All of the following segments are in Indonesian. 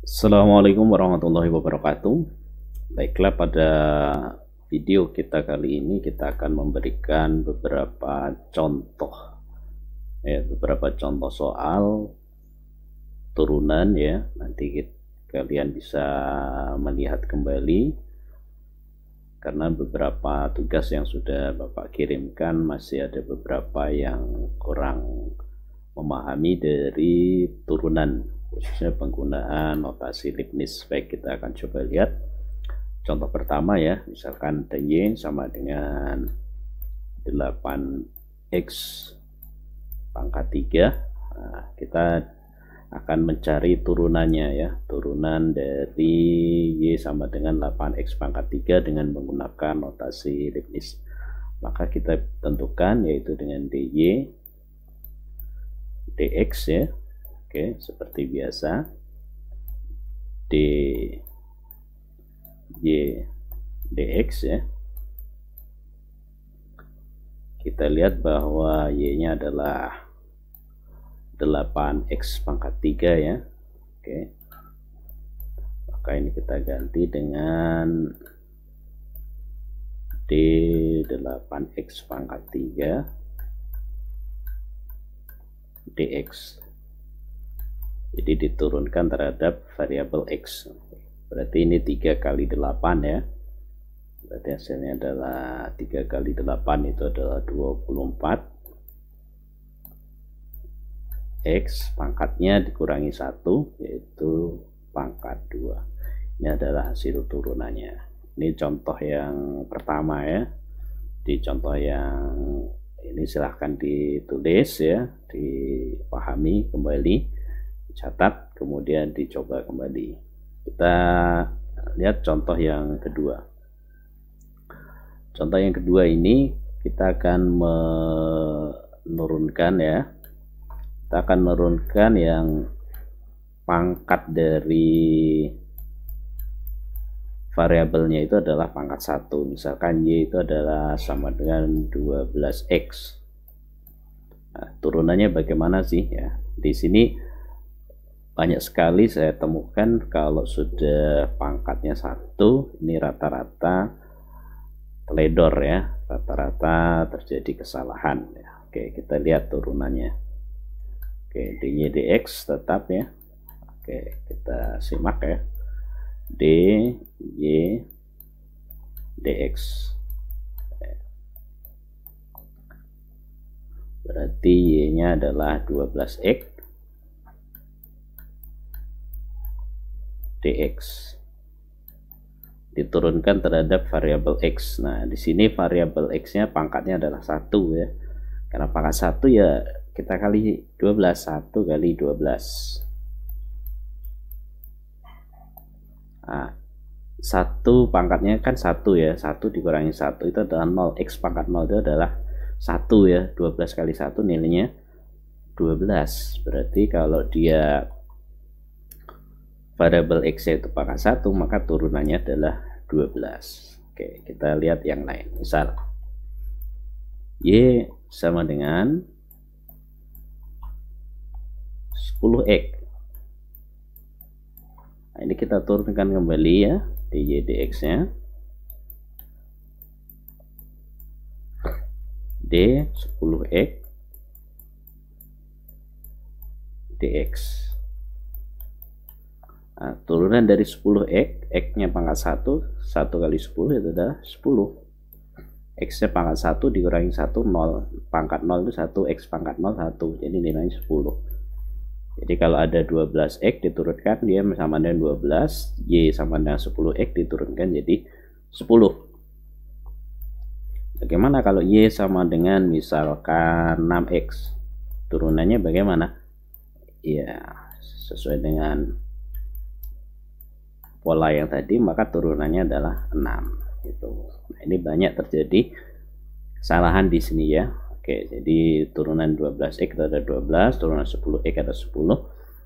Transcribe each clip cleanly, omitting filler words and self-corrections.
Assalamualaikum warahmatullahi wabarakatuh. Baiklah, pada video kita kali ini kita akan memberikan beberapa contoh soal turunan ya. Nanti kalian bisa melihat kembali karena beberapa tugas yang sudah Bapak kirimkan masih ada beberapa yang kurang memahami dari turunan, khususnya penggunaan notasi Leibniz. Baik, kita akan coba lihat contoh pertama ya. Misalkan Y sama dengan 8x pangkat 3. Nah, kita akan mencari turunannya ya. Turunan dari Y sama dengan 8x pangkat 3 dengan menggunakan notasi Leibniz. Maka kita tentukan yaitu dengan dy dx ya. Oke, seperti biasa, dy dx ya. Kita lihat bahwa y-nya adalah 8x pangkat 3 ya. Oke, maka ini kita ganti dengan d 8x pangkat 3 dx. Jadi diturunkan terhadap variabel x. Berarti ini 3 kali 8 ya. Berarti hasilnya adalah 3 kali 8 itu adalah 24. X pangkatnya dikurangi 1 yaitu pangkat 2. Ini adalah hasil turunannya. Ini contoh yang pertama ya. Di contoh yang ini silahkan ditulis ya, dipahami kembali, catat, kemudian dicoba kembali. Kita lihat contoh yang kedua. Contoh yang kedua ini kita akan menurunkan ya. Kita akan menurunkan yang pangkat dari variabelnya itu adalah pangkat 1. Misalkan y itu adalah sama dengan 12x. Nah, turunannya bagaimana sih ya? Di sini banyak sekali saya temukan kalau sudah pangkatnya 1, ini rata-rata teledor ya, rata-rata terjadi kesalahan ya. Oke, kita lihat turunannya. Oke, dy dx tetap ya. Oke, kita simak ya. dy dx. Berarti y-nya adalah 12x dx. Diturunkan terhadap variabel x. Nah, di sini variabel x-nya pangkatnya adalah 1 ya. Karena pangkat 1 ya kita kali 12, 1 kali 12. Nah, 1 pangkatnya kan 1 ya, 1 dikurangi 1 itu adalah 0, x pangkat 0 itu adalah 1 ya, 12 kali 1 nilainya 12. Berarti kalau dia variabel x itu pangkat 1, maka turunannya adalah 12. Oke, kita lihat yang lain. Misal y sama dengan 10x. Nah, ini kita turunkan kembali ya, dy dx-nya. D 10x dx. Nah, turunan dari 10x, x-nya pangkat 1, 1 kali 10 itu adalah 10. X-nya pangkat 1 dikurangi 1, 0. Pangkat 0 itu 1, x pangkat 0, 1. Jadi nilainya 10. Jadi kalau ada 12x diturunkan, dia sama dengan 12, y sama dengan 10x diturunkan jadi 10. Bagaimana kalau y sama dengan misalkan 6x? Turunannya bagaimana? Ya, sesuai dengan pola yang tadi, maka turunannya adalah 6 gitu. Nah, ini banyak terjadi kesalahan di sini ya. Oke, jadi turunan 12x ada 12, turunan 10x ada 10,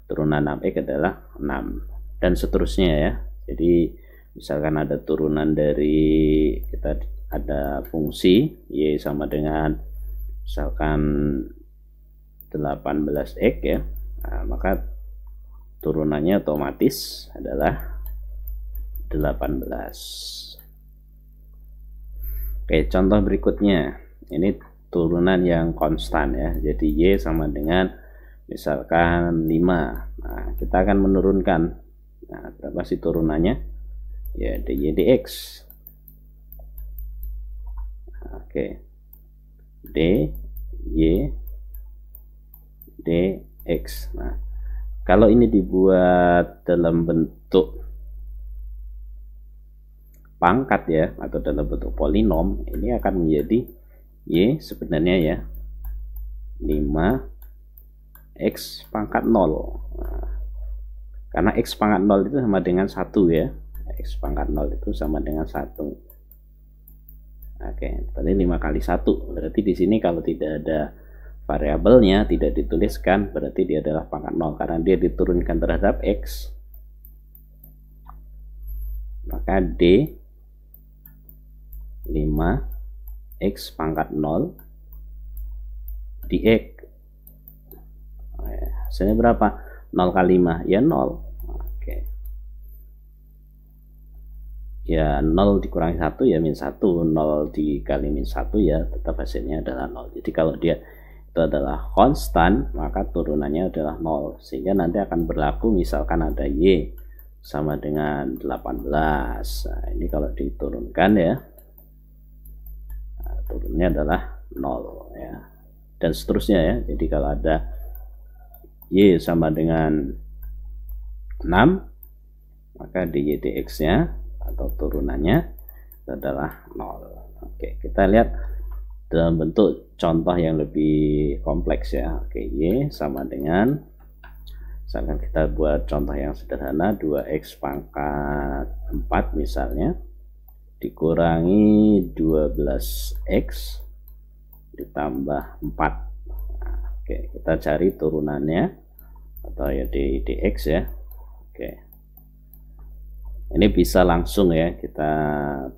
turunan 6x adalah 6, dan seterusnya ya. Jadi misalkan ada turunan dari, kita ada fungsi y sama dengan misalkan 18x ya. Nah, maka turunannya otomatis adalah 18. Oke, contoh berikutnya. Ini turunan yang konstan ya. Jadi Y sama dengan misalkan 5. Nah, kita akan menurunkan. Nah, berapa sih turunannya? Ya, dy dx. Oke. dy dx. Nah, kalau ini dibuat dalam bentuk pangkat ya, atau dalam bentuk polinom, ini akan menjadi y sebenarnya ya 5x pangkat 0. Nah, karena x pangkat 0 itu sama dengan 1 ya. X pangkat 0 itu sama dengan 1. Oke, tadi 5 kali 1. Berarti di sini kalau tidak ada variabelnya, tidak dituliskan, berarti dia adalah pangkat 0 karena dia diturunkan terhadap x. Maka D 5x pangkat 0 dx. Hasilnya berapa? 0 kali 5 ya 0. Oke. Ya 0 dikurangi 1 ya min 1. 0 dikali min 1 ya tetap hasilnya adalah 0. Jadi kalau dia itu adalah konstan, maka turunannya adalah 0. Sehingga nanti akan berlaku misalkan ada Y sama dengan 18. Nah, ini kalau diturunkan ya, nah, turunnya adalah 0 ya. Dan seterusnya ya. Jadi kalau ada Y sama dengan 6, maka dy dx nya atau turunannya adalah 0. Oke, kita lihat dalam bentuk contoh yang lebih kompleks ya. Oke, Y sama dengan, misalkan kita buat contoh yang sederhana, 2x pangkat 4 misalnya, dikurangi 12x ditambah 4. Oke, kita cari turunannya atau ya dx ya. Oke, ini bisa langsung ya kita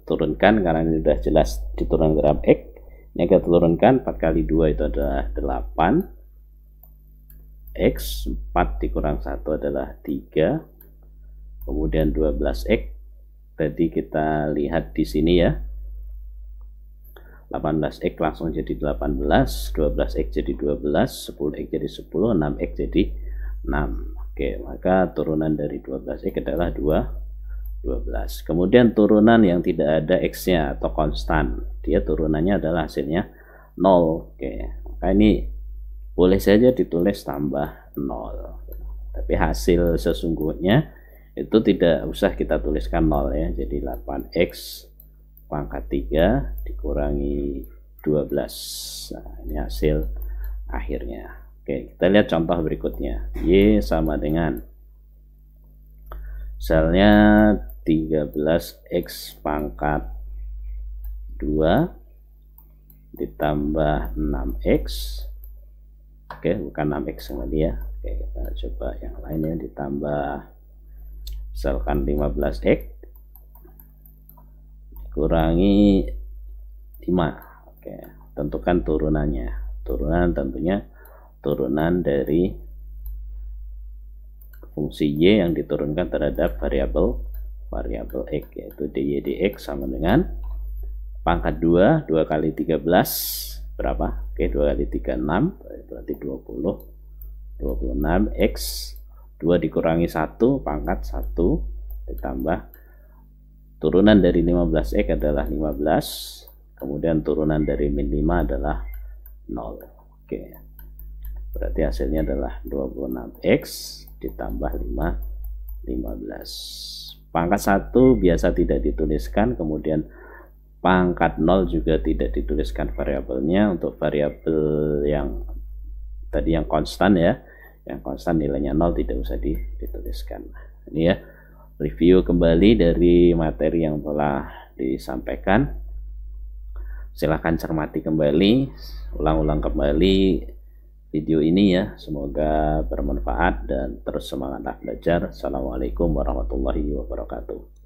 turunkan karena ini sudah jelas diturunkan terhadap x. Ini kita turunkan 4 kali 2 itu adalah 8 x, 4 dikurang 1 adalah 3, kemudian 12x tadi kita lihat di sini ya, 18x langsung jadi 18, 12x jadi 12, 10x jadi 10, 6x jadi 6. Oke, maka turunan dari 12x adalah 12. Kemudian turunan yang tidak ada x-nya atau konstan, dia turunannya adalah hasilnya 0. Oke, maka ini boleh saja ditulis tambah 0. Tapi hasil sesungguhnya itu tidak usah kita tuliskan 0 ya. Jadi 8x pangkat 3 dikurangi 12. Nah, ini hasil akhirnya. Oke, kita lihat contoh berikutnya. Y sama dengan, misalnya 13x pangkat 2 ditambah 6x. Oke, bukan 6x kembali ya. Oke, kita coba yang lain ya, ditambah misalkan 15x kurangi 5. Oke, tentukan turunannya. Turunan tentunya turunan dari fungsi y yang diturunkan terhadap variabel x, yaitu dy dx sama dengan pangkat 2 kali 13 berapa? Oke, 2 kali 3 6, berarti 26 x, 2 dikurangi 1 pangkat 1 ditambah turunan dari 15x adalah 15, kemudian turunan dari min 5 adalah 0. Oke, berarti hasilnya adalah 26x ditambah 15. Pangkat 1 biasa tidak dituliskan, kemudian pangkat 0 juga tidak dituliskan variabelnya. Untuk variabel yang tadi yang konstan ya, yang konstan nilainya 0 tidak usah dituliskan. Ini ya, review kembali dari materi yang telah disampaikan. Silahkan cermati kembali, ulang-ulang kembali video ini ya. Semoga bermanfaat dan terus semangat belajar. Assalamualaikum warahmatullahi wabarakatuh.